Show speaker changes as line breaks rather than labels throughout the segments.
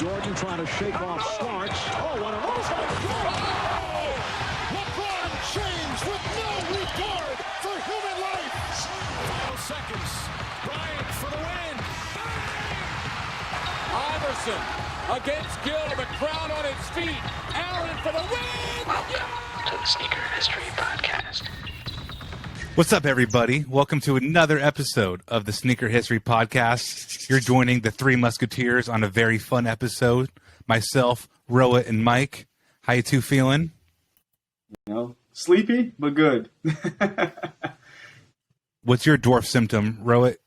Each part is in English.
Jordan trying to shake off Starks. Oh, what a move! LeBron James with no regard for human life. 12 seconds. Bryant for the win.
Iverson against Gill, the crowd on its feet. Allen for the win.
Welcome to the Sneaker History Podcast.
What's up, everybody? Welcome to another episode of the Sneaker History Podcast. You're joining the Three Musketeers on a very fun episode. Myself, Rohit, and Mike. How you two feeling?
You know, sleepy, but good.
What's your dwarf symptom, Rohit?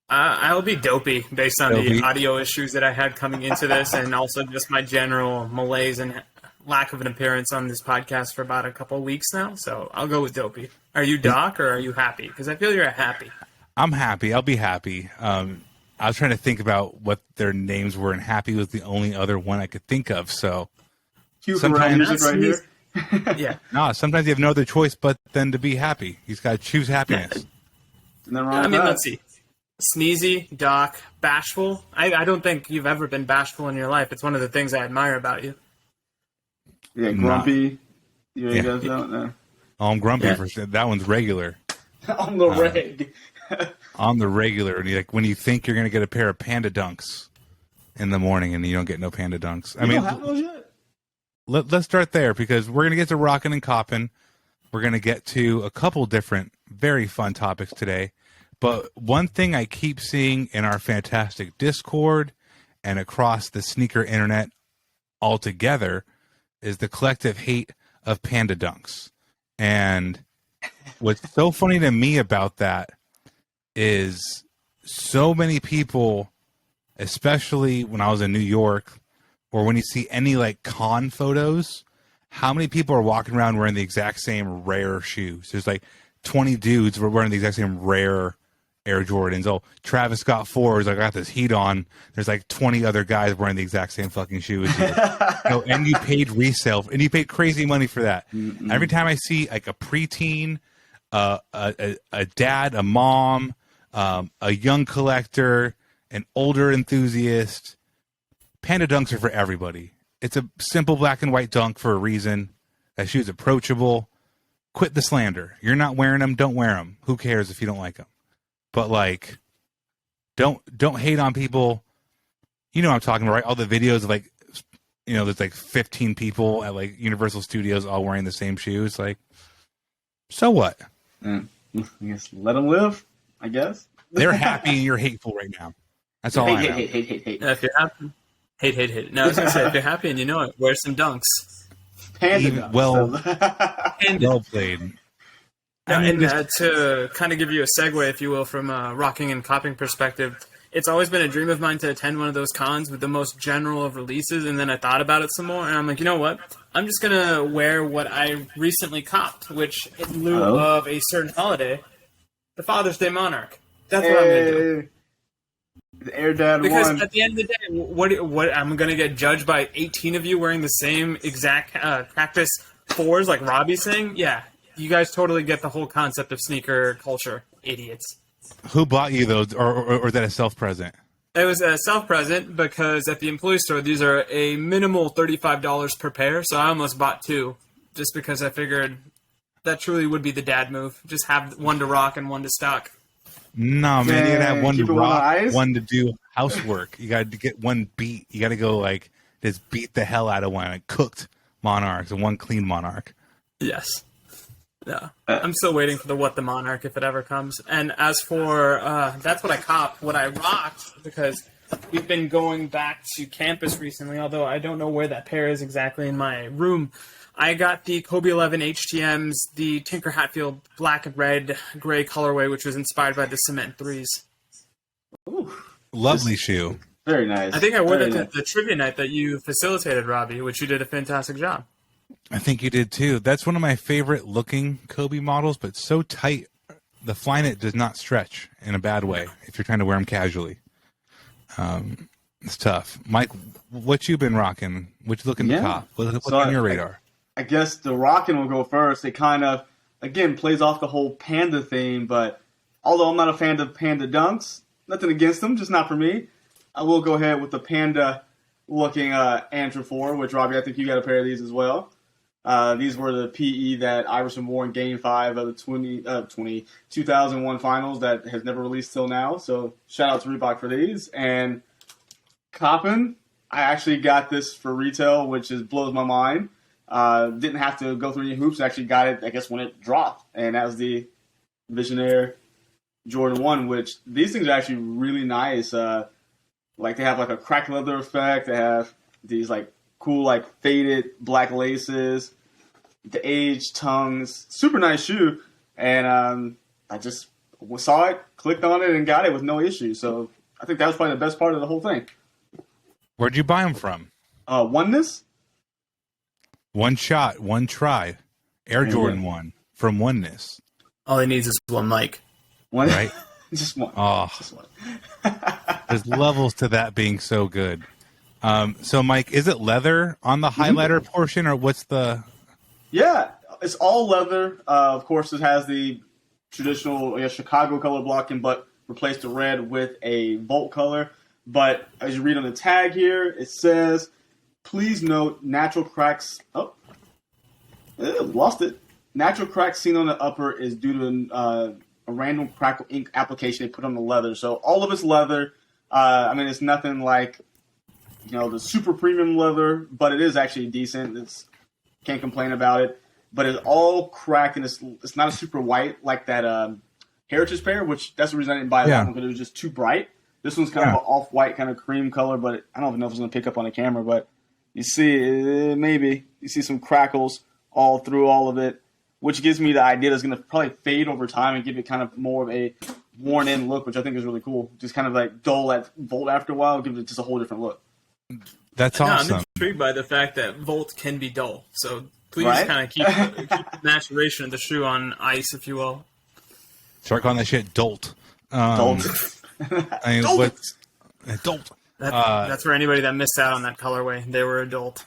I'll be dopey based on the audio issues that I had coming into this, and also just my general malaise and lack of an appearance on this podcast for about a couple of weeks now. So I'll go with dopey. Are you Doc or are you happy? Because I feel you're happy.
I'm happy. I'll be happy. I was trying to think about what their names were, and happy was the only other one I could think of. So
sometimes right here.
Yeah.
No, sometimes you have no other choice but then to be happy. He's got to choose happiness.
Let's see. Sneezy, Doc, bashful. I don't think you've ever been bashful in your life. It's one of the things I admire about you.
Yeah, grumpy. You guys don't know.
Oh, I'm grumpy for sure. That one's regular.
On the reg.
On the regular. And like when you think you're going to get a pair of Panda Dunks in the morning and you don't get no Panda Dunks.
You don't have those yet?
Let's start there because we're going to get to rockin' and coppin'. We're going to get to a couple different, very fun topics today. But one thing I keep seeing in our fantastic Discord and across the sneaker internet altogether is the collective hate of Panda Dunks. And what's so funny to me about that is so many people, especially when I was in New York, or when you see any like con photos, how many people are walking around wearing the exact same rare shoes? There's like 20 dudes were wearing the exact same rare Air Jordans. Oh, Travis Scott 4s, I got this heat on. There's like 20 other guys wearing the exact same fucking shoes. And you paid resale, and you paid crazy money for that. Mm-mm. Every time I see like a preteen, a dad, a mom, a young collector, an older enthusiast, Panda Dunks are for everybody. It's a simple black and white dunk for a reason. That shoe's approachable. Quit the slander. You're not wearing them, don't wear them. Who cares if you don't like them? But like, don't hate on people. You know what I'm talking about, right? All the videos of like, you know, there's like 15 people at like Universal Studios all wearing the same shoes. Like, so what?
I guess let them live, I guess.
They're happy and you're hateful right now. That's all I know.
Hate.
If you're happy, hate. No, I was going to say, if you're happy and you know it, wear some Dunks.
Panda Dunks.
Well played.
And to kind of give you a segue, if you will, from a rocking and copping perspective, it's always been a dream of mine to attend one of those cons with the most general of releases, and then I thought about it some more, and I'm like, you know what? I'm just going to wear what I recently copped, which in lieu of a certain holiday, the Father's Day Monarch. That's what I'm going to do.
The Air Dad
because
won.
At the end of the day, what I'm going to get judged by 18 of you wearing the same exact practice 4s like Robbie's saying? Yeah. You guys totally get the whole concept of sneaker culture, idiots.
Who bought you those, or is that a self-present?
It was a self-present because at the employee store, these are a minimal $35 per pair, so I almost bought 2 just because I figured that truly would be the dad move. Just have one to rock and one to stock.
No, man, you gotta have one to rock, one to do housework. You gotta get one beat. You gotta go like just beat the hell out of one, like cooked monarchs and one clean monarch.
Yes. Yeah, I'm still waiting for the What the Monarch if it ever comes. And as for, that's what I copped, what I rocked, because we've been going back to campus recently, although I don't know where that pair is exactly in my room. I got the Kobe 11 HTMs, the Tinker Hatfield black and red gray colorway, which was inspired by the Cement 3s.
Ooh,
lovely shoe.
Very nice.
I think I wore that to the trivia night that you facilitated, Robbie, which you did a fantastic job.
I think you did too. That's one of my favorite looking Kobe models, but so tight. The Flyknit does not stretch in a bad way if you're trying to wear them casually. It's tough. Mike, what you been rocking? What you looking to cop? What's on your radar?
I guess the rocking will go first. It kind of, again, plays off the whole panda theme, but although I'm not a fan of Panda Dunks, nothing against them, just not for me. I will go ahead with the Panda looking answer for, which, Robbie, I think you got a pair of these as well. These were the PE that Iverson wore in Game 5 of the 2001 finals that has never released till now. So shout out to Reebok for these. And Coppin, I actually got this for retail, which blows my mind. Didn't have to go through any hoops. Actually got it, I guess, when it dropped. And that was the Visionaire Jordan 1, which these things are actually really nice. Like they have like a cracked leather effect. They have these like cool like faded black laces, the aged tongues. Super nice shoe. And I just saw it, clicked on it, and got it with no issue. So I think that was probably the best part of the whole thing.
Where'd you buy them from?
Oneness.
One shot, one try. Air Jordan 1 from Oneness.
All he needs is one mic.
One,
right?
Just one.
Oh,
Just one.
there's levels to that being so good. So, Mike, is it leather on the highlighter portion, or what's the?
Yeah, it's all leather. Of course, it has the traditional Chicago color blocking, but replaced the red with a Volt color. But as you read on the tag here, it says, "Please note natural cracks." Oh, lost it. Natural cracks seen on the upper is due to a random crackle ink application they put on the leather. So all of it's leather. I mean, it's nothing like the super premium leather, but it is actually decent. Can't complain about it. But it's all cracked, and it's not a super white like that Heritage pair, which that's the reason I didn't buy that one, because it was just too bright. This one's kind of an off-white kind of cream color, but I don't even know if it's going to pick up on the camera. But you see, maybe you see some crackles all through all of it, which gives me the idea that it's going to probably fade over time and give it kind of more of a worn-in look, which I think is really cool. Just kind of like dull at Volt after a while, give it just a whole different look.
That's awesome.
I'm intrigued by the fact that Volt can be dull. So please kind of keep the maturation of the shoe on ice, if you will.
Start calling that shit Dolt.
Dolt.
I mean, what's Dolt?
That's for anybody that missed out on that colorway. They were adult.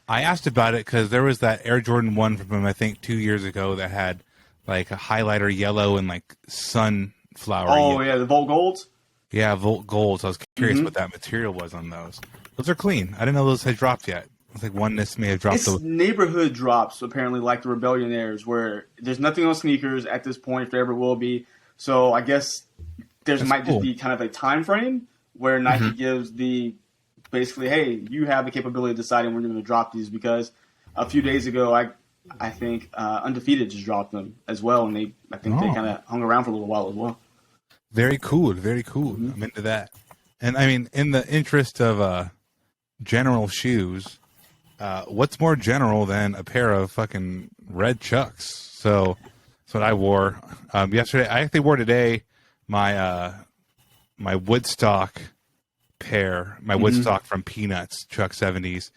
I asked about it because there was that Air Jordan 1 from him, I think 2 years ago, that had like a highlighter yellow and like sunflower.
Oh, yeah, the Volt Golds?
Yeah, Volt Gold. So I was curious what that material was on those. Those are clean. I didn't know those had dropped yet. I was like, Oneness may have dropped
It's
those.
neighborhood drops, apparently, like the Rebellionaires, where there's nothing on sneakers at this point, if there ever will be. So I guess might just be kind of a time frame where Nike gives basically, hey, you have the capability of deciding when you're going to drop these, because a few days ago, I think Undefeated just dropped them as well, and I think they kind of hung around for a little while as well.
Very cool. Very cool. I'm into that. And I mean, in the interest of general shoes, what's more general than a pair of fucking red Chucks? So that's what I wore yesterday. I actually wore today my Woodstock pair, my Woodstock from Peanuts Chuck 70s.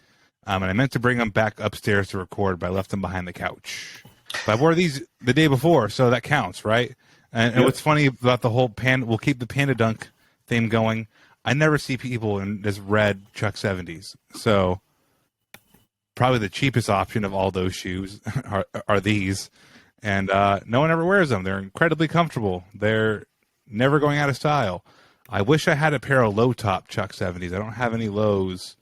And I meant to bring them back upstairs to record, but I left them behind the couch. But I wore these the day before, so that counts, right? And what's funny about the whole we'll keep the Panda Dunk theme going. I never see people in this red Chuck 70s. So probably the cheapest option of all those shoes are these. And no one ever wears them. They're incredibly comfortable. They're never going out of style. I wish I had a pair of low-top Chuck 70s. I don't have any lows.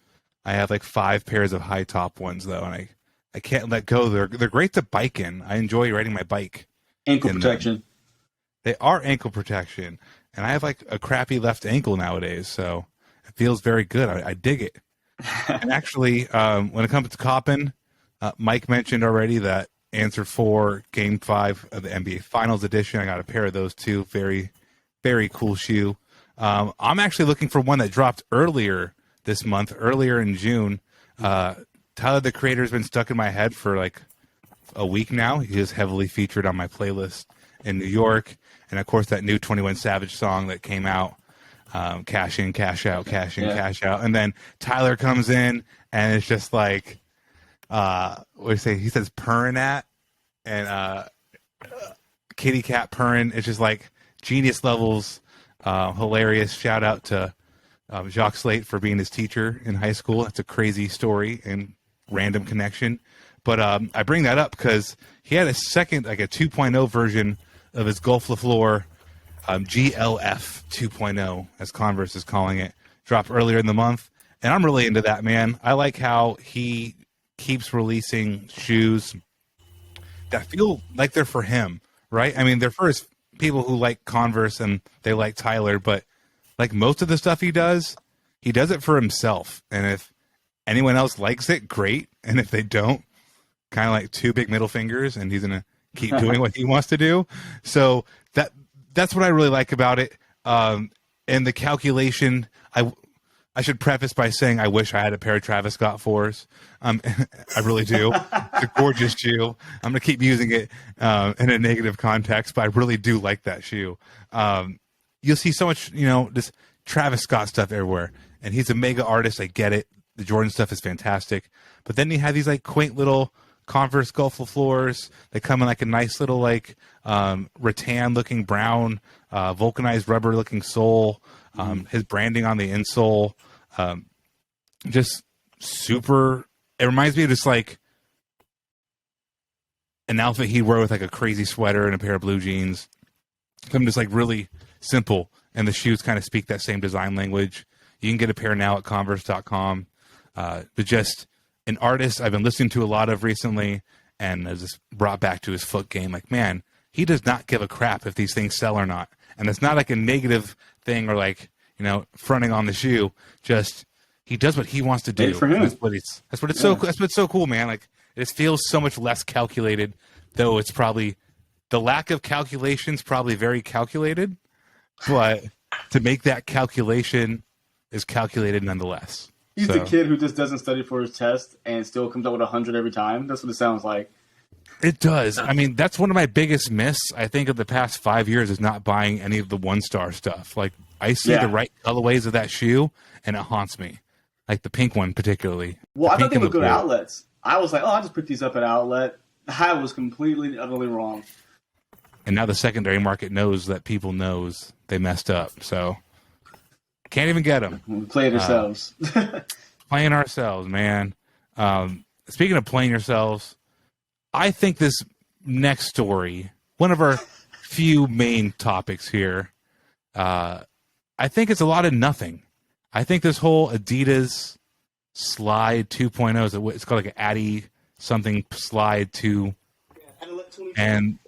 I have like 5 pairs of high-top ones, though, and I can't let go. They're great to bike in. I enjoy riding my bike.
Ankle protection.
They are ankle protection, and I have like a crappy left ankle nowadays, so it feels very good. I dig it. And actually, when it comes to Coppin, Mike mentioned already that answer 4 Game 5 of the NBA Finals edition. I got a pair of those too. Very, very cool shoe. I'm actually looking for one that dropped earlier this month, earlier in June. Tyler, the Creator, has been stuck in my head for like a week now. He is heavily featured on my playlist in New York. And of course, that new 21 Savage song that came out, cash in, cash out, cash in, cash out. And then Tyler comes in and it's just like, what do you say? He says purring at, and kitty cat purring. It's just like genius levels, hilarious. Shout out to Jacques Slate for being his teacher in high school. That's a crazy story and random connection. But I bring that up because he had a second, like a 2.0 version of his Golf LaFleur GLF 2.0, as Converse is calling it. drop earlier in the month, and I'm really into that, man. I like how he keeps releasing shoes that feel like they're for him, right? I mean, they're for his people who like Converse and they like Tyler, but like most of the stuff he does it for himself. And if anyone else likes it, great. And if they don't, kind of like two big middle fingers, and he's going to keep doing what he wants to do. So that's what I really like about it. And the calculation, I should preface by saying I wish I had a pair of Travis Scott 4s. I really do. It's a gorgeous shoe. I'm going to keep using it in a negative context, but I really do like that shoe. You'll see so much, this Travis Scott stuff everywhere. And he's a mega artist. I get it. The Jordan stuff is fantastic. But then you have these like quaint little Converse Scuffle floors. They come in like a nice little like rattan-looking brown, vulcanized rubber-looking sole. His branding on the insole, just super. It reminds me of just like an outfit he'd wear with like a crazy sweater and a pair of blue jeans. Something just like really simple, and the shoes kind of speak that same design language. You can get a pair now at Converse.com. But just an artist I've been listening to a lot of recently, and has just brought back to his foot game. Like, man, he does not give a crap if these things sell or not. And it's not like a negative thing or like, fronting on the shoe. Just he does what he wants to do.
For him. That's
what's so cool, man. Like, it feels so much less calculated, though it's probably the lack of calculation is probably very calculated, but to make that calculation is calculated nonetheless.
He's the kid who just doesn't study for his test and still comes out with 100 every time. That's what it sounds like.
It does. I mean, that's one of my biggest myths, I think, of the past 5 years is not buying any of the one-star stuff. Like, I see the right colorways of that shoe, and it haunts me. Like the pink one, particularly.
Well, I thought they would go to outlets. I was like, I'll just pick these up at outlet. I was completely, utterly wrong.
And now the secondary market knows that people knows they messed up. So, can't even get them.
We play it ourselves.
Playing ourselves, man. Speaking of playing yourselves, I think this next story, one of our few main topics here, I think it's a lot of nothing. I think this whole Adidas Slide 2.0, it's called like an Addy something Slide 2. And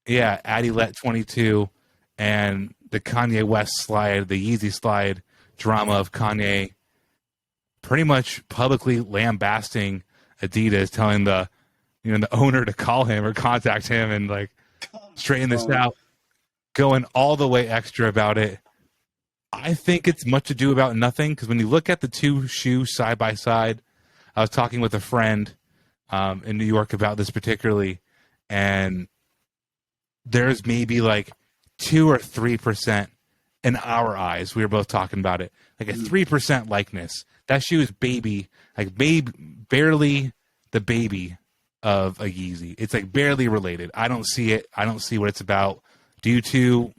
yeah, Adilet 22 and the Kanye West slide, the Yeezy slide drama of Kanye pretty much publicly lambasting Adidas, telling the owner to call him or contact him and like straighten this out, going all the way extra about it. I think it's much ado about nothing, because when you look at the two shoes side by side, I was talking with a friend in New York about this particularly, and there's maybe like 2 or 3% in our eyes. We were both talking about it, like a 3% likeness. That shoe is barely the baby of a Yeezy. It's like barely related. I don't see it. I don't see what it's about. Do you two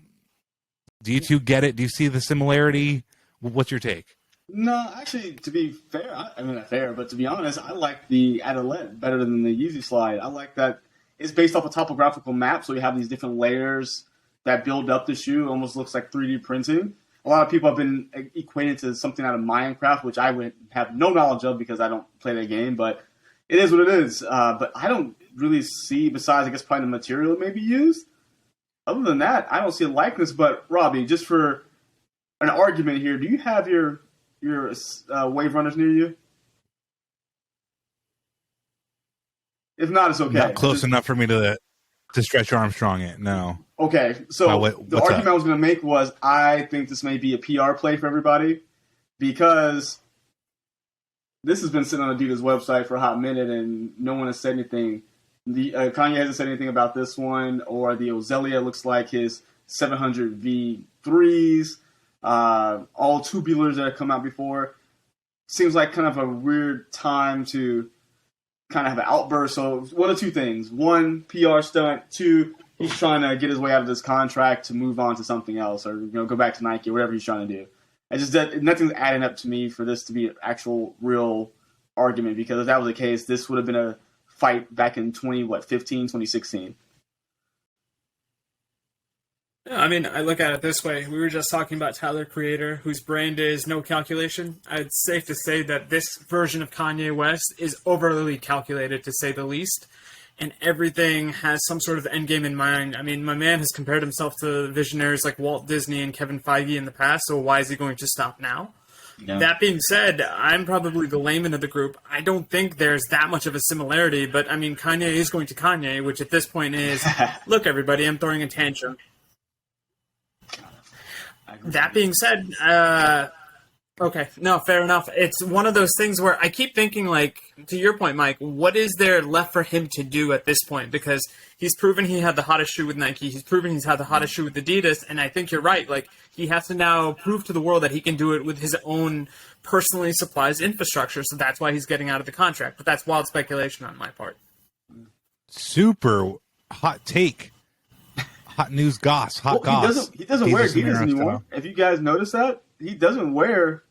get it? Do you see the similarity? What's your take?
No, actually, to be fair, I mean, not fair, but to be honest, I like the Adilet better than the Yeezy Slide. I like that it's based off a topographical map, so you have these different layers that build up the shoe. It almost looks like 3D printing. A lot of people have been equated to something out of Minecraft, which I would have no knowledge of because I don't play that game, but it is what it is. But I don't really see, besides, I guess, probably the material it may be used. Other than that, I don't see a likeness. But Robbie, just for an argument here, do you have your Wave Runners near you? If not, it's okay.
Not close enough for me to stretch Armstrong it. No.
Okay, so the argument I was going to make was I think this may be a PR play for everybody, because this has been sitting on Adidas' website for a hot minute and no one has said anything. The Kanye hasn't said anything about this one, or the Ozelia looks like his 700 V3s, all tubulars that have come out before. Seems like kind of a weird time to kind of have an outburst. So one of two things: one, PR stunt; two, he's trying to get his way out of this contract to move on to something else, or go back to Nike or whatever he's trying to do. It's just nothing's adding up to me for this to be an actual real argument, because if that was the case, this would have been a fight back in 2016.
Yeah, I mean, I look at it this way. We were just talking about Tyler, Creator, whose brand is no calculation. It's safe to say that this version of Kanye West is overly calculated, to say the least. And everything has some sort of end game in mind. I mean, my man has compared himself to visionaries like Walt Disney and Kevin Feige in the past, so why is he going to stop now? Yeah. That being said, I'm probably the layman of the group. I don't think there's that much of a similarity, but I mean, Kanye is going to Kanye, which at this point is, look, everybody, I'm throwing a tantrum. That being said, okay, no, fair enough. It's one of those things where I keep thinking, like, to your point, Mike, what is there left for him to do at this point? Because he's proven he had the hottest shoe with Nike. He's proven he's had the hottest shoe with Adidas. And I think you're right. Like, he has to now prove to the world that he can do it with his own personally supplies infrastructure. So that's why he's getting out of the contract. But that's wild speculation on my part.
Super hot take. Hot news goss. Hot goss.
He doesn't wear Adidas anymore. If you guys notice that, he doesn't wear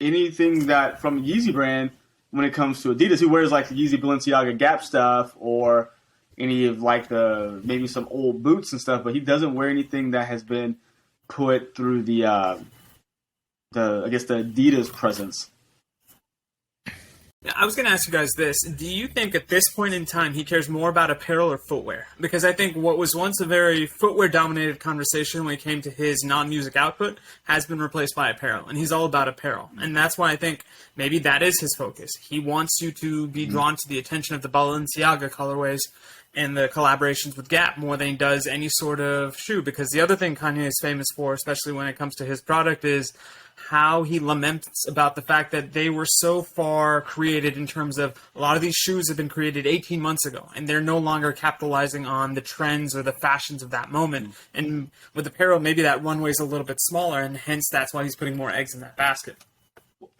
anything that from Yeezy brand when it comes to Adidas. He wears like the Yeezy Balenciaga Gap stuff or any of like the maybe some old boots and stuff, but he doesn't wear anything that has been put through the I guess the Adidas presence.
I was going to ask you guys this. Do you think at this point in time he cares more about apparel or footwear? Because I think what was once a very footwear-dominated conversation when it came to his non-music output has been replaced by apparel, and he's all about apparel. And that's why I think maybe that is his focus. He wants you to be drawn to the attention of the Balenciaga colorways and the collaborations with Gap more than he does any sort of shoe. Because the other thing Kanye is famous for, especially when it comes to his product, is how he laments about the fact that they were so far created in terms of a lot of these shoes have been created 18 months ago, and they're no longer capitalizing on the trends or the fashions of that moment. And with apparel, maybe that runway is a little bit smaller, and hence that's why he's putting more eggs in that basket.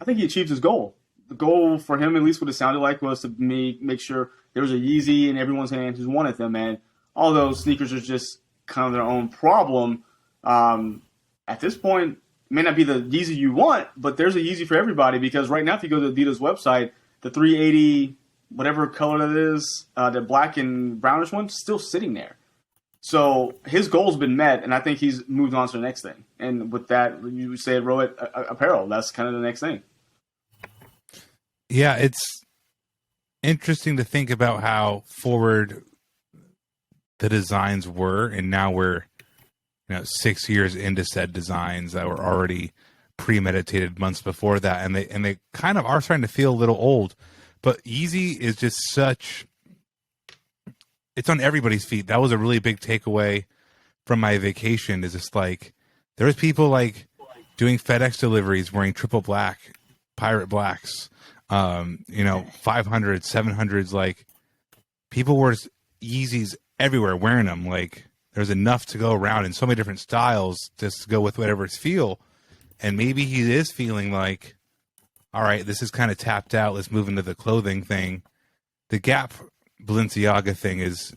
I think he achieved his goal. The goal for him, at least what it sounded like, was to make sure there was a Yeezy in everyone's hands who wanted them. And all those sneakers are just kind of their own problem. At this point, it may not be the Yeezy you want, but there's a Yeezy for everybody, because right now if you go to Adidas website, the 380, whatever color that is, the black and brownish one, still sitting there. So his goal's been met, and I think he's moved on to the next thing. And with that, you said, Rohit, apparel, that's kind of the next thing.
Yeah, it's interesting to think about how forward the designs were, and now we're 6 years into said designs that were already premeditated months before that, and they kind of are starting to feel a little old. But Yeezy is just it's on everybody's feet. That was a really big takeaway from my vacation. Is just like there was people like doing FedEx deliveries wearing triple black, pirate blacks, 500s, 700s. Like people wore Yeezys everywhere wearing them. Like there's enough to go around in so many different styles just to go with whatever's feel. And maybe he is feeling like, all right, this is kind of tapped out. Let's move into the clothing thing. The Gap Balenciaga thing is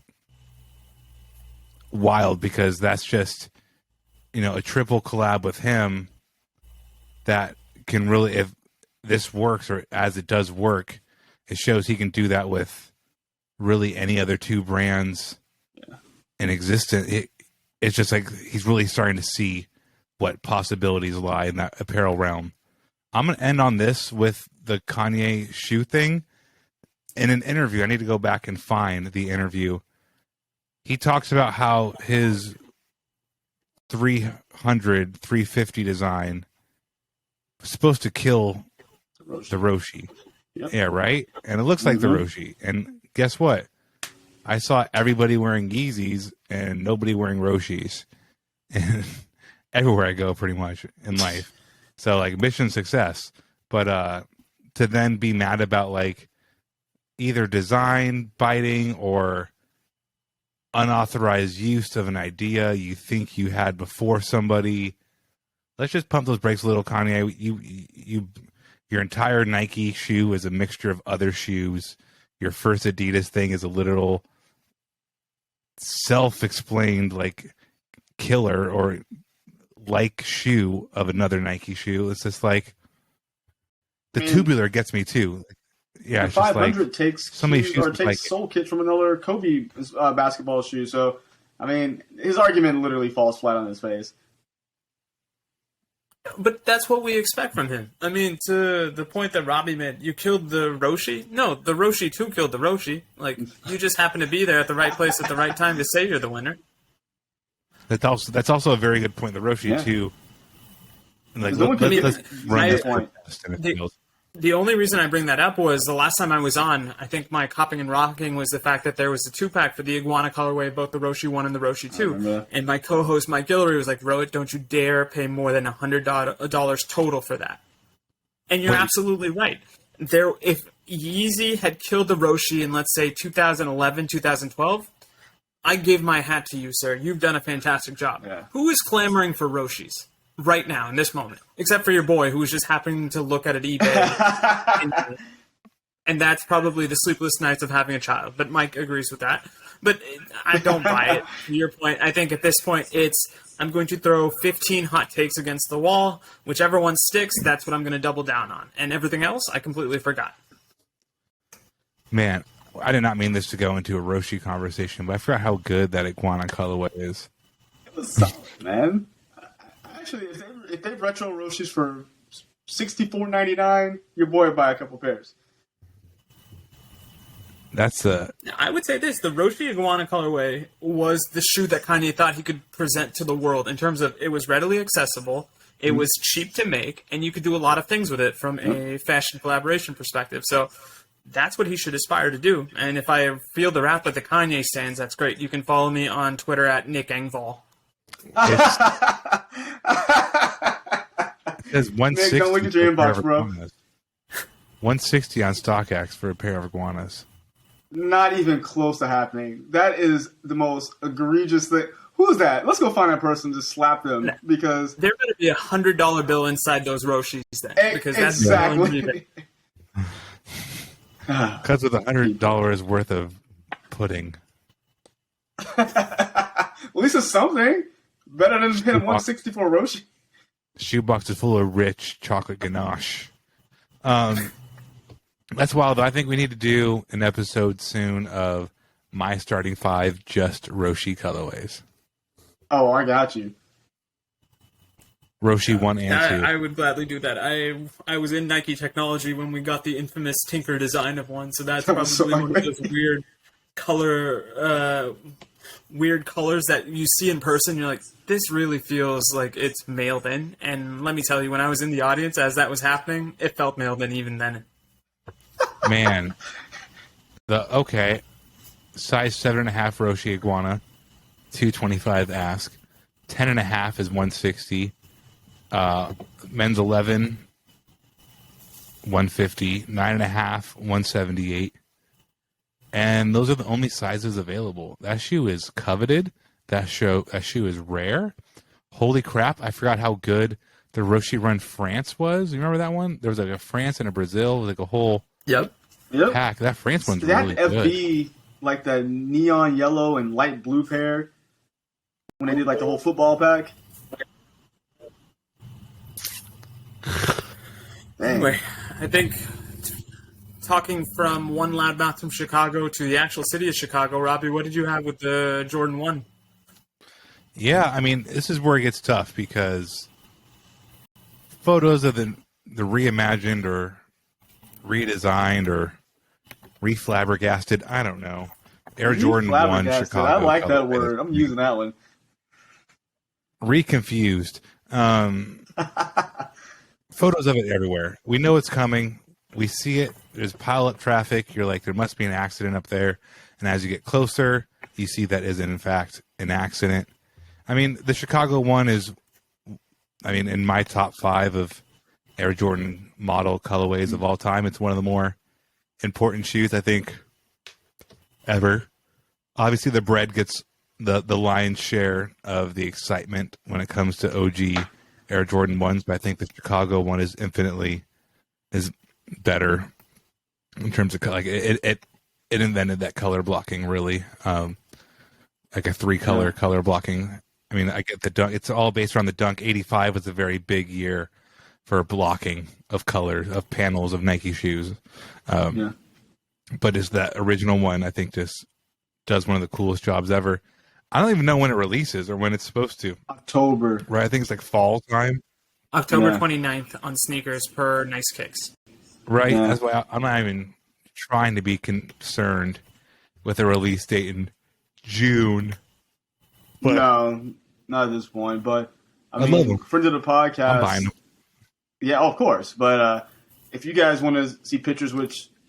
wild because that's just, a triple collab with him that can really, if this works or as it does work, it shows he can do that with really any other two brands in existence. It's just like he's really starting to see what possibilities lie in that apparel realm. I'm going to end on this with the Kanye shoe thing. In an interview, I need to go back and find the interview. He talks about how his 350 design was supposed to kill the Roshi. Yep. Yeah, right? And it looks like the Roshi. And guess what? I saw everybody wearing Yeezys and nobody wearing Roshis. And everywhere I go pretty much in life. So like mission success. But to then be mad about like either design biting or unauthorized use of an idea you think you had before somebody. Let's just pump those brakes a little, Kanye. Your entire Nike shoe is a mixture of other shoes. Your first Adidas thing is a literal self-explained like killer or like shoe of another Nike shoe. It's just like the tubular gets me too. Yeah,
the 500
like,
takes
so many shoes
takes
like
sole kits from another Kobe basketball shoe. So I mean, his argument literally falls flat on his face.
But that's what we expect from him. I mean, to the point that Robbie made, you killed the Roshi? No, the Roshi too killed the Roshi. Like, you just happen to be there at the right place at the right time to say you're the winner.
That's also a very good point. The Roshi too. Like,
let's
run this
point.
The only reason I bring that up was the last time I was on, I think my copping and rocking was the fact that there was a 2-pack for the Iguana colorway, both the Roshi 1 and the Roshi 2. And my co-host, Mike Guillory, was like, Rohit, don't you dare pay more than $100 total for that. And you're absolutely right. If Yeezy had killed the Roshi in, let's say, 2011, 2012, I give my hat to you, sir. You've done a fantastic job.
Yeah.
Who is clamoring for Roshis right now in this moment? Except for your boy, who was just happening to look at it eBay. And that's probably the sleepless nights of having a child. But Mike agrees with that. But I don't buy it. To your point, I think at this point, I'm going to throw 15 hot takes against the wall. Whichever one sticks, that's what I'm going to double down on. And everything else, I completely forgot.
Man, I did not mean this to go into a Roshi conversation, but I forgot how good that Iguana colorway is.
It was solid, man. Actually, if they retro Roshis for $64.99, your boy would buy a couple pairs.
I would say this: the Roshi Iguana colorway was the shoe that Kanye thought he could present to the world in terms of it was readily accessible, it was cheap to make, and you could do a lot of things with it from a fashion collaboration perspective. So that's what he should aspire to do. And if I feel the wrath of the Kanye stands, that's great. You can follow me on Twitter at Nick Engvall.
It says 160.
Nick, don't look at your inbox, bro.
160 on StockX for a pair of iguanas.
Not even close to happening. That is the most egregious thing. Who is that? Let's go find that person to slap them, because
there better be $100 bill inside those Roshis then, because that's
exactly.
Because of $100 worth of pudding.
At least it's something better than paying 160 for a Roshi.
Shoebox is full of rich chocolate ganache. That's wild. I think we need to do an episode soon of my starting 5 just Roshi colorways.
Oh, I got you.
Roshi 1 and 2.
I would gladly do that. I was in Nike Technology when we got the infamous Tinker design of one, so that's probably one of those weird colors that you see in person. You're like, this really feels like it's mailed in. And let me tell you, when I was in the audience as that was happening, it felt mailed in even then.
Man, size 7.5 Roshi Iguana, 225 ask, 10.5 is 160. Men's 11, 150, 9.5, 178. And those are the only sizes available. That shoe is coveted. That shoe is rare. Holy crap, I forgot how good the Roshi Run France was. You remember that one? There was like a France and a Brazil, like a whole pack. That France one's really good.
FB, like the neon yellow and light blue pair, when they did like the whole football pack.
Anyway, I think talking from one loudmouth from Chicago to the actual city of Chicago, Robbie, what did you have with the Jordan 1?
Yeah, I mean, this is where it gets tough because photos of the reimagined or redesigned or reflabbergasted, I don't know. Air Jordan 1 Chicago.
I like that word. I'm using that one.
Reconfused. Photos of it everywhere. We know it's coming. We see it. There's pile-up traffic. You're like, there must be an accident up there. And as you get closer, you see that is, in fact, an accident. I mean, the Chicago one is, in my top 5 of Air Jordan model colorways of all time, it's one of the more important shoes, I think, ever. Obviously, the bread gets the lion's share of the excitement when it comes to OG Air Jordan 1s, but I think the Chicago one is infinitely better in terms of, like, it invented that color blocking, really. Like a 3-color color blocking. I mean, I get the Dunk. It's all based around the Dunk. 85 was a very big year for blocking of colors, of panels of Nike shoes. But is that original one, I think, just does one of the coolest jobs ever. I don't even know when it releases or when it's supposed to.
October.
Right, I think it's like fall time.
October
Yeah.
29th on sneakers per Nice Kicks.
Right,
Yeah.
that's why I'm not even trying to be concerned with a release date in June. But
No, not at this point. But I
love
mean,
them.
friends of the podcast.
I'm buying them.
Yeah, of course. But if you guys want to see pictures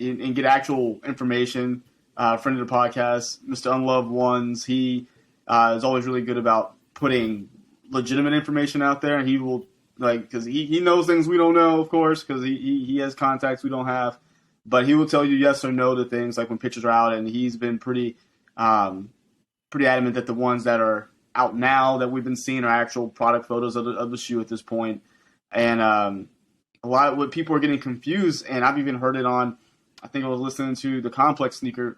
and get actual information, friend of the podcast, Mr. Unloved Ones, he is always really good about putting legitimate information out there, and he will because he knows things we don't know, of course, because he has contacts we don't have, but he will tell you yes or no to things like when pictures are out, and he's been pretty adamant that the ones that are out now that we've been seeing are actual product photos of the shoe at this point. And a lot of what people are getting confused, and I've even heard it on, I think I was listening to the Complex Sneaker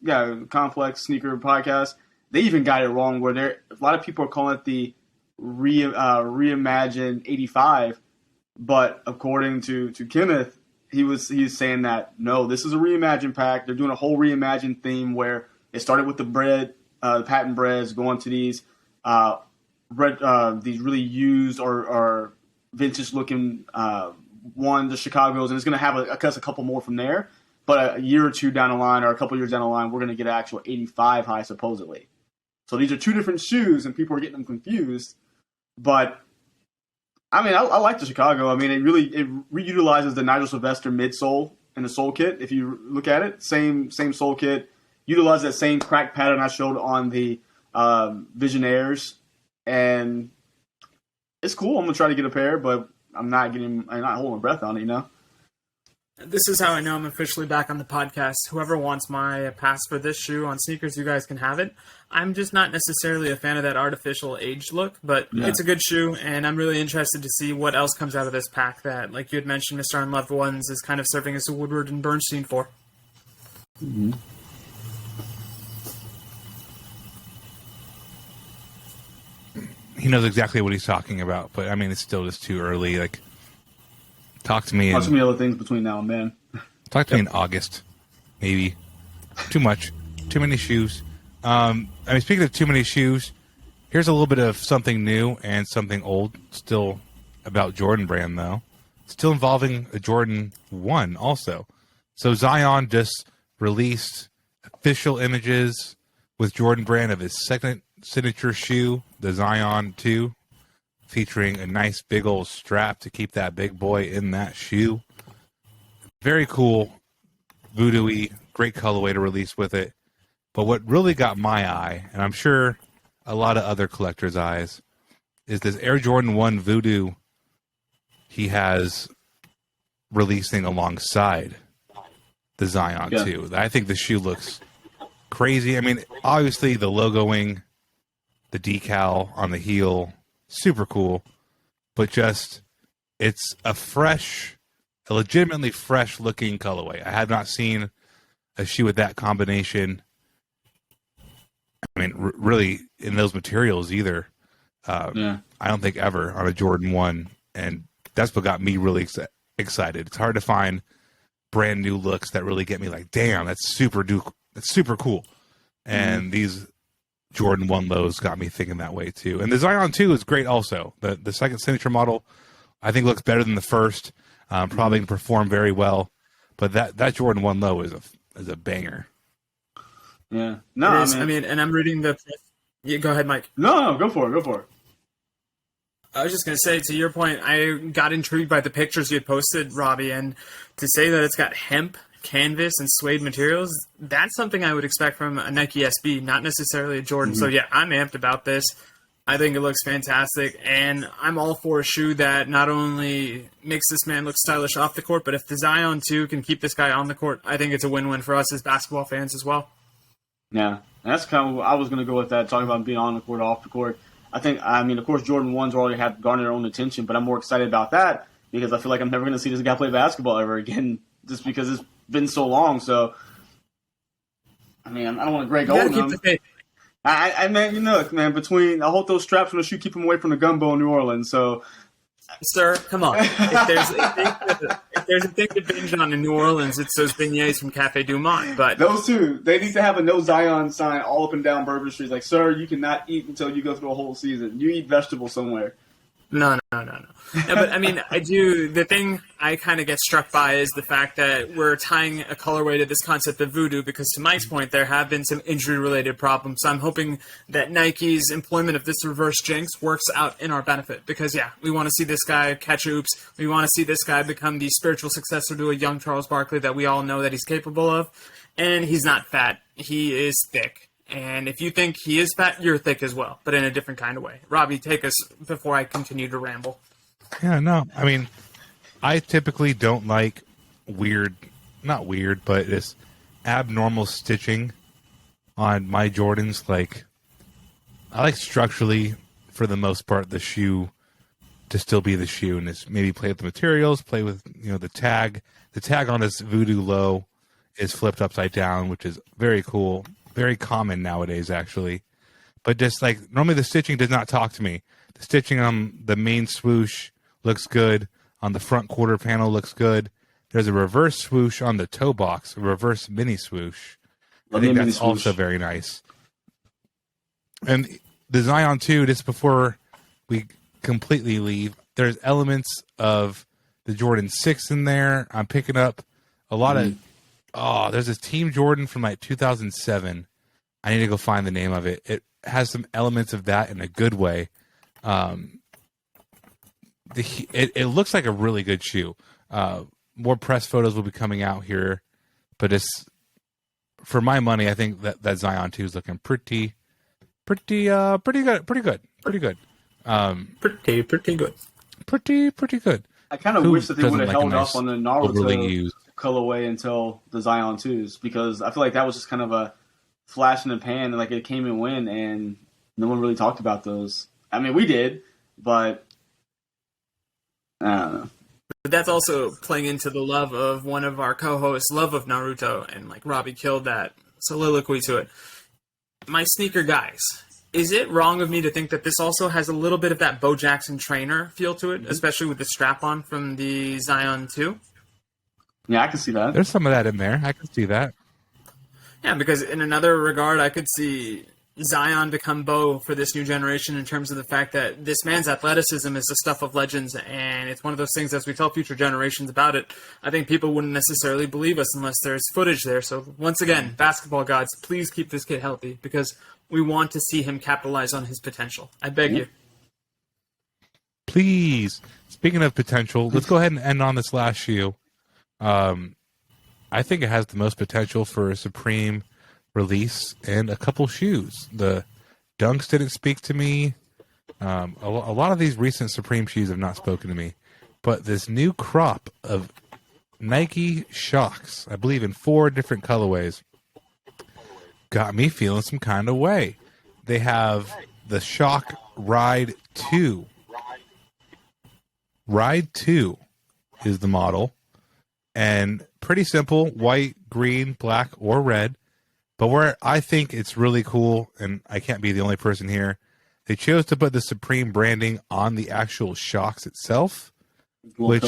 podcast. They even got it wrong where a lot of people are calling it the Reimagine 85, but according to Kenneth, he's saying that no, this is a Reimagine pack. They're doing a whole Reimagine theme where it started with the patent breads, going to these these really used or vintage looking the Chicago's, and it's going to have a couple more from there. But a year or two down the line, or a couple years down the line, we're going to get an actual 85 high supposedly. So these are two different shoes, and people are getting them confused. But I mean, I like the Chicago. I mean, it reutilizes the Nigel Sylvester midsole in the sole kit. If you look at it, same sole kit, utilize that same crack pattern I showed on the Visionaires, and it's cool. I'm gonna try to get a pair, but I'm not holding my breath on it, you know.
This is how I know I'm officially back on the podcast. Whoever wants my pass for this shoe on sneakers, you guys can have it. I'm just not necessarily a fan of that artificial age look, but It's a good shoe, and I'm really interested to see what else comes out of this pack that, like you had mentioned, Mr. Unloved Ones is kind of serving as a Woodward and Bernstein for.
Mm-hmm.
He knows exactly what he's talking about, but I mean, it's still just too early. Like, talk to me.
Watch me other things between now and then.
Talk to me in August, maybe. Too much. Too many shoes. I mean, speaking of too many shoes, here's a little bit of something new and something old. Still about Jordan Brand, though. Still involving a Jordan 1 also. So Zion just released official images with Jordan Brand of his second signature shoe, the Zion 2, featuring a nice big old strap to keep that big boy in that shoe. Very cool, voodoo-y, great colorway to release with it. But what really got my eye, and I'm sure a lot of other collectors' eyes, is this Air Jordan 1 Voodoo he has releasing alongside the Zion 2. I think the shoe looks crazy. I mean, obviously the logoing, the decal on the heel, super cool. But just, it's a legitimately fresh looking colorway. I have not seen a shoe with that combination. I mean, really in those materials either. I don't think ever on a Jordan 1. And that's what got me really excited. It's hard to find brand new looks that really get me like, damn, that's super cool. And these Jordan 1 lows got me thinking that way too. And the Zion 2 is great also. The second signature model, I think, looks better than the first. Probably can perform very well. But that Jordan 1 low is a banger.
Yeah. No, I
mean, and I'm reading the... Yeah, go ahead, Mike.
No, go for it.
I was just going to say, to your point, I got intrigued by the pictures you had posted, Robbie, and to say that it's got hemp, canvas, and suede materials, that's something I would expect from a Nike SB, not necessarily a Jordan. So yeah, I'm amped about this. I think it looks fantastic, and I'm all for a shoe that not only makes this man look stylish off the court, but if the Zion 2 can keep this guy on the court, I think it's a win-win for us as basketball fans as well.
Yeah, and that's kind of what I was going to go with that, talking about being on the court, off the court. I mean, of course, Jordan 1s already have garnered their own attention, but I'm more excited about that because I feel like I'm never going to see this guy play basketball ever again just because it's been so long. So, I mean, I don't want to Greg Oldham. I mean, you know, man, between I hope those straps on the shoe keep him away from the gumbo in New Orleans. So,
Sir, come on. If there's a thing to binge on in New Orleans, it's those beignets from Cafe Du Monde. But
those two, they need to have a no Zion sign all up and down Bourbon Street. Like, sir, you cannot eat until you go through a whole season. You eat vegetables somewhere.
No. Yeah, but I mean, the thing I kind of get struck by is the fact that we're tying a colorway to this concept of voodoo because, to Mike's point, there have been some injury-related problems. So I'm hoping that Nike's employment of this reverse jinx works out in our benefit because, yeah, we want to see this guy catch oops. We want to see this guy become the spiritual successor to a young Charles Barkley that we all know that he's capable of. And he's not fat. He is thick. And if you think he is fat, you're thick as well, but in a different kind of way. Robbie, take us before I continue to ramble.
Yeah, no. I mean, I typically don't like not weird, but it's abnormal stitching on my Jordans. Like, I like structurally, for the most part, the shoe to still be the shoe, and it's maybe play with the materials, play with, the tag. The tag on this Voodoo Low is flipped upside down, which is very cool. Very common nowadays, actually. But just like, normally the stitching does not talk to me. The stitching on the main swoosh looks good. On the front quarter panel looks good. There's a reverse swoosh on the toe box, a reverse mini swoosh. I think that's also very nice. And the Zion 2, just before we completely leave, there's elements of the Jordan 6 in there. I'm picking up a lot of... Oh, there's this Team Jordan from like 2007. I need to go find the name of it. It has some elements of that in a good way. It looks like a really good shoe. More press photos will be coming out here, but it's, for my money, I think that Zion 2 is looking pretty good. Pretty good.
Pretty good.
I kind of wish that they would have held
nice
off on the Naruto colorway until the Zion 2s, because I feel like that was just kind of a flash in the pan, and like it came and went, and no one really talked about those. I mean, we did, but I don't know.
But that's also playing into the love of one of our co-hosts' love of Naruto, and like Robbie killed that soliloquy to it. My sneaker guys, is it wrong of me to think that this also has a little bit of that Bo Jackson trainer feel to it, especially with the strap-on from the Zion 2?
Yeah, I can see that.
There's some of that in there. I can see that.
Yeah, because in another regard, I could see Zion become Bo for this new generation in terms of the fact that this man's athleticism is the stuff of legends, and it's one of those things, as we tell future generations about it, I think people wouldn't necessarily believe us unless there's footage there. So once again, basketball gods, please keep this kid healthy, because we want to see him capitalize on his potential. I beg you.
Please. Speaking of potential, let's go ahead and end on this last shoe. I think it has the most potential for a Supreme release and a couple shoes. The Dunks didn't speak to me. A lot of these recent Supreme shoes have not spoken to me. But this new crop of Nike Shocks, I believe in 4 different colorways, got me feeling some kind of way. They have the Shock Ride 2. Ride 2 is the model. And pretty simple, white, green, black, or red. But where I think it's really cool, and I can't be the only person here, they chose to put the Supreme branding on the actual Shocks itself, which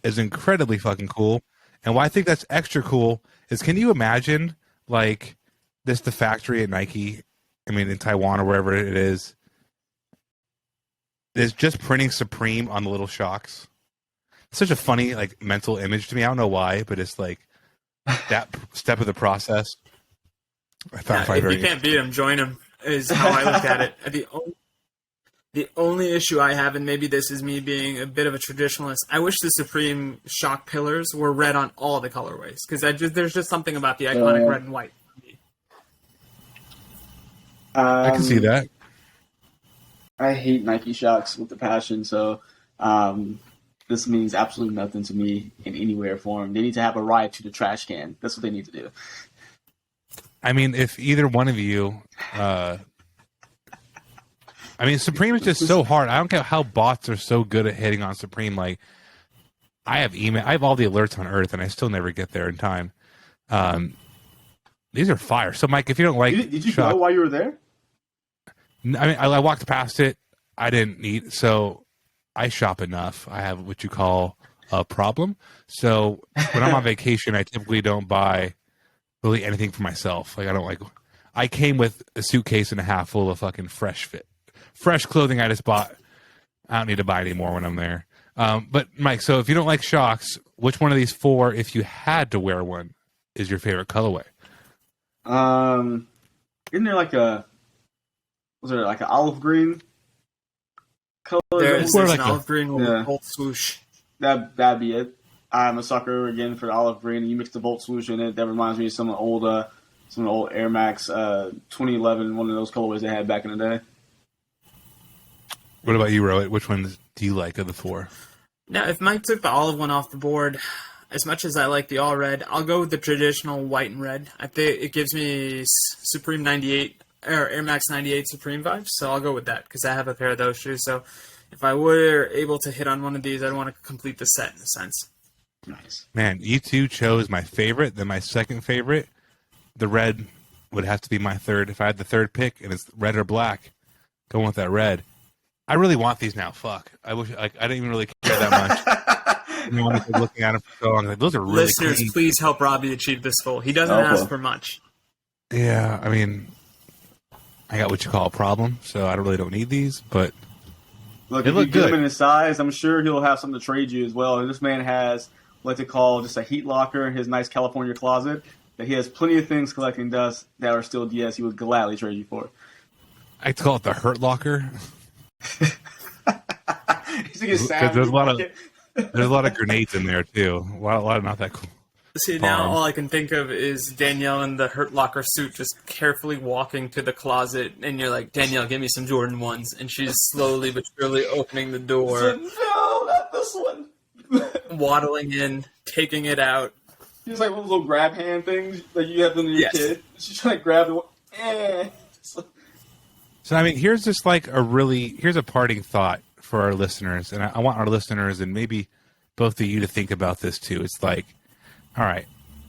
is incredibly fucking cool. And why I think that's extra cool is, can you imagine, like, this the factory at Nike, I mean, in Taiwan or wherever it is just printing Supreme on the little Shocks? Such a funny, like, mental image to me. I don't know why, but it's like that step of the process. I find
if
very
you can't beat him, join him, is how I look at it. The only issue I have, and maybe this is me being a bit of a traditionalist, I wish the Supreme Shock pillars were red on all the colorways, because there's just something about the iconic red and white.
I can see that.
I hate Nike Shocks with a passion, so this means absolutely nothing to me in any way or form. They need to have a ride to the trash can. That's what they need to do.
I mean, if either one of you, I mean, Supreme is just so hard. I don't care how bots are so good at hitting on Supreme. Like, I have all the alerts on Earth, and I still never get there in time. These are fire. So, Mike, if you don't like,
did you go while you were there?
I mean, I walked past it. I didn't eat, so I shop enough. I have what you call a problem. So when I'm on vacation, I typically don't buy really anything for myself. Like I came with a suitcase and a half full of fucking fresh clothing I just bought. I don't need to buy any more when I'm there. But Mike, so if you don't like shocks, which one of these 4, if you had to wear one, is your favorite colorway?
Isn't there was there like an olive green color?
There's
Or
an
like
olive green with a Volt swoosh.
That'd be it. I'm a sucker again for the olive green. You mix the Volt swoosh in it. That reminds me of some old Air Max 2011, one of those colorways they had back in the day.
What about you, Rohit? Which ones do you like of the 4?
Now, if Mike took the olive one off the board, as much as I like the all red, I'll go with the traditional white and red. I think it gives me Supreme 98 or Air Max 98 Supreme vibes, so I'll go with that because I have a pair of those shoes. So if I were able to hit on one of these, I'd want to complete the set in a sense.
Nice.
Man, you two chose my favorite, then my second favorite. The red would have to be my third. If I had the third pick and it's red or black, going with that red. I really want these now. Fuck. I wish I didn't even really care that much. I mean, I was looking at them for so long. Like, those are really
Listeners,
clean.
please help Robbie achieve this goal. He doesn't ask for much.
Yeah, I mean, I got what you call a problem, so I really don't need these, but
Look,
they
if
look
you get
good.
him in his size, I'm sure he'll have something to trade you as well. And this man has what they call just a heat locker in his nice California closet that he has plenty of things collecting dust that are still DS he would gladly trade you for.
I call it the hurt locker.
He's like a savage.
There's a lot of grenades in there too. A lot of not that cool.
See, now all I can think of is Danielle in the Hurt Locker suit just carefully walking to the closet, and you're like, Danielle, give me some Jordan 1s. And she's slowly but surely opening the door.
No, not this one.
Waddling in, taking it out.
He's like one of those little grab hand things that you have when you're
Yes.
a kid. She's trying to grab the one.
So, I mean, here's just like here's a parting thought for our listeners. And I want our listeners and maybe both of you to think about this too. It's like, all right,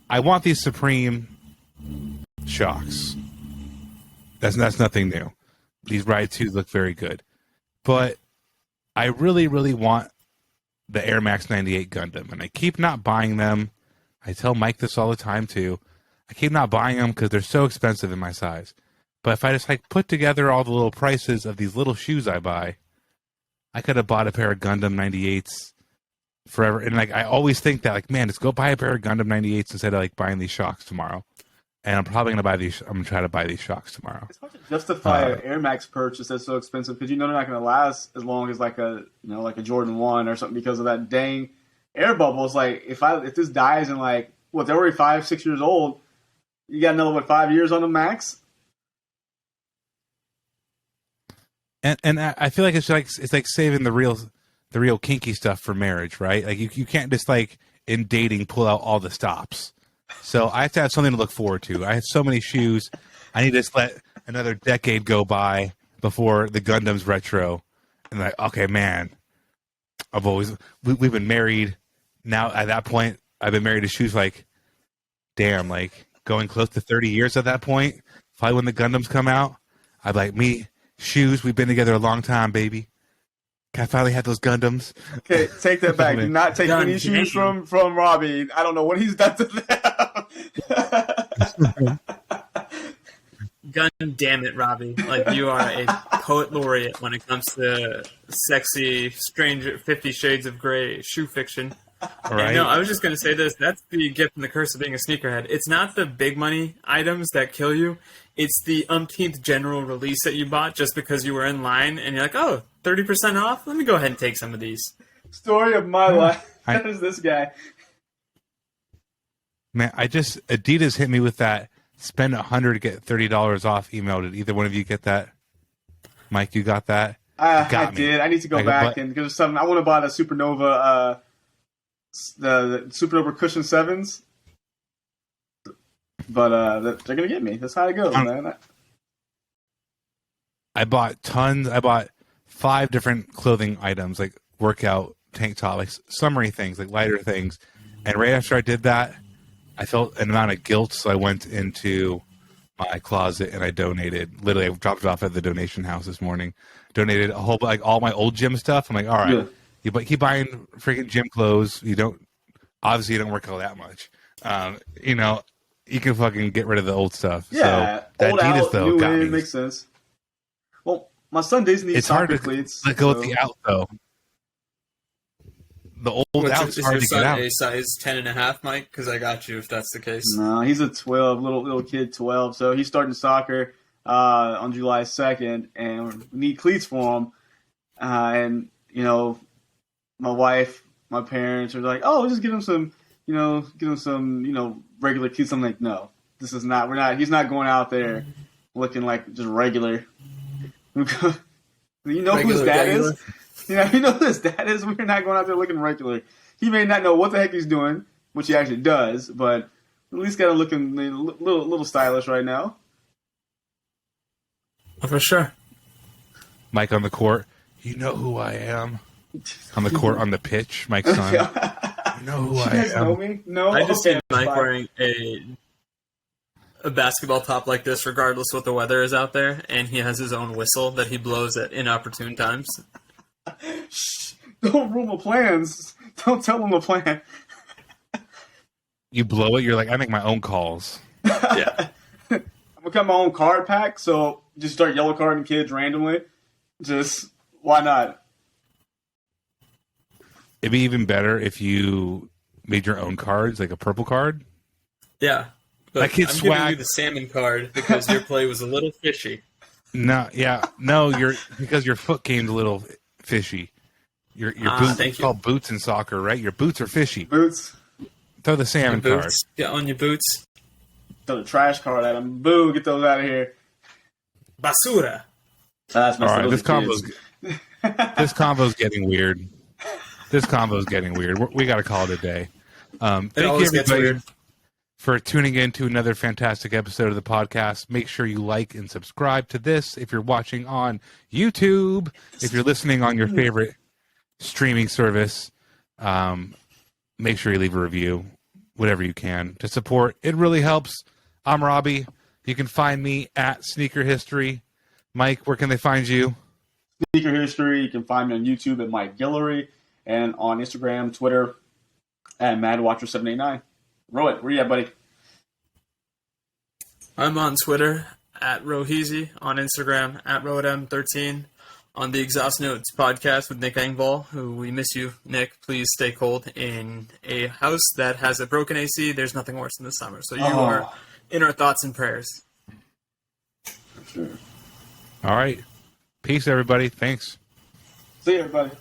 I want these Supreme shocks. That's nothing new. These Ride 2s look very good. But I really, really want the Air Max 98 Gundam. And I keep not buying them. I tell Mike this all the time too. I keep not buying them because they're so expensive in my size. But if I just like put together all the little prices of these little shoes I buy, I could have bought a pair of Gundam 98s forever. And like I always think that like, man, just go buy a pair of Gundam 98s instead of like buying these shocks tomorrow. And I'm probably gonna try to buy these shocks tomorrow.
It's hard to justify an Air Max purchase that's so expensive because you know they're not going to last as long as like a Jordan 1 or something because of that dang air bubble. It's like if this dies in like they're already 5-6 years old, you got another 5 years on the max.
And I feel like it's like saving the real kinky stuff for marriage, right? Like you can't just like in dating pull out all the stops. So I have to have something to look forward to. I have so many shoes. I need to just let another decade go by before the Gundam's retro. And like, okay, man, we've been married. Now at that point, I've been married to shoes like, damn, like going close to 30 years at that point. Probably when the Gundams come out, I'd like shoes. We've been together a long time, baby. I finally had those Gundams.
Okay, take that back. Do not take any shoes from Robbie. I don't know what he's done to them.
God damn it, Robbie. Like, you are a poet laureate when it comes to sexy, strange 50 Shades of Grey shoe fiction.
Right.
No, I was just going to say this. That's the gift and the curse of being a sneakerhead. It's not the big money items that kill you. It's the umpteenth general release that you bought just because you were in line and you're like, oh, 30% off? Let me go ahead and take some of these.
Story of my life. That is this guy.
Man, Adidas hit me with that spend $100 to get $30 off email. Did either one of you get that? Mike, you got that?
I did. I need to go back and because something. I want to buy the Supernova, the Supernova Cushion 7s. But they're going to get me. That's how it goes, man.
I bought tons. I bought 5 different clothing items, like workout tank top, like summery things, like lighter things. And right after I did that, I felt an amount of guilt, so I went into my closet and I donated. Literally, I dropped it off at the donation house this morning. Donated a whole, like all my old gym stuff. I'm like, all right, You keep buying freaking gym clothes. You don't work out that much. You can fucking get rid of the old stuff.
Yeah,
so that
old
Adidas
out,
though
new
got
in,
me.
makes sense. Well, my son does need
It's
soccer
hard to
cleats.
let go with the out though. The old out's
Is
hard
your
to get
son
out.
a size 10.5, Mike? Because I got you if that's the case.
No, he's a 12, little kid, 12. So he's starting soccer on July 2nd, and we need cleats for him. And my wife, my parents are like, "Oh, just get him some, regular cleats." I'm like, "No, this is not. We're not. He's not going out there looking like just regular." You know who his dad is? Yeah, you know who his dad is? We're not going out there looking regular. He may not know what the heck he's doing, which he actually does, but at least got him looking a little stylish right now.
For sure.
Mike on the court. You know who I am. On the court, on the pitch, Mike's son. You know who I am.
Know me? No,
I just see Mike
fine.
wearing a basketball top like this, regardless what the weather is out there, and he has his own whistle that he blows at inopportune times.
Shh, don't ruin my plans. Don't tell him the plan.
You blow it. You're like, I make my own calls.
Yeah.
I'm gonna cut my own card pack, so just start yellow carding kids randomly. Just why not?
It'd be even better if you made your own cards, like a purple card.
Yeah. But
That kid's
I'm giving
swag.
you the salmon card because your play was a little fishy.
No, because your foot game's a little fishy. Your boots,
thank
it's
you.
called boots in soccer, right? Your boots are fishy.
Boots.
Throw the salmon
Your
card.
boots. Get on your boots.
Throw the trash card at him. Boo! Get those out of here.
Basura.
That's
All right,
those
this combo's
kids.
this combo's getting weird. We got to call it a day. Thank you,
always gets
everybody,
weird.
for tuning in to another fantastic episode of the podcast. Make sure you like and subscribe to this if you're watching on YouTube. If you're listening on your favorite streaming service, make sure you leave a review, whatever you can, to support. It really helps. I'm Robbie. You can find me at Sneaker History. Mike, where can they find you?
Sneaker History. You can find me on YouTube at Mike Guillory and on Instagram, Twitter at MadWatcher789. Rohit, where you at, buddy?
I'm on Twitter at Roheezy, on Instagram at RohitM13, on the Exhaust Notes podcast with Nick Engvall, who we miss you, Nick. Please stay cold in a house that has a broken AC. There's nothing worse than this summer. So you are in our thoughts and prayers.
Sure.
All right. Peace, everybody. Thanks.
See you, everybody.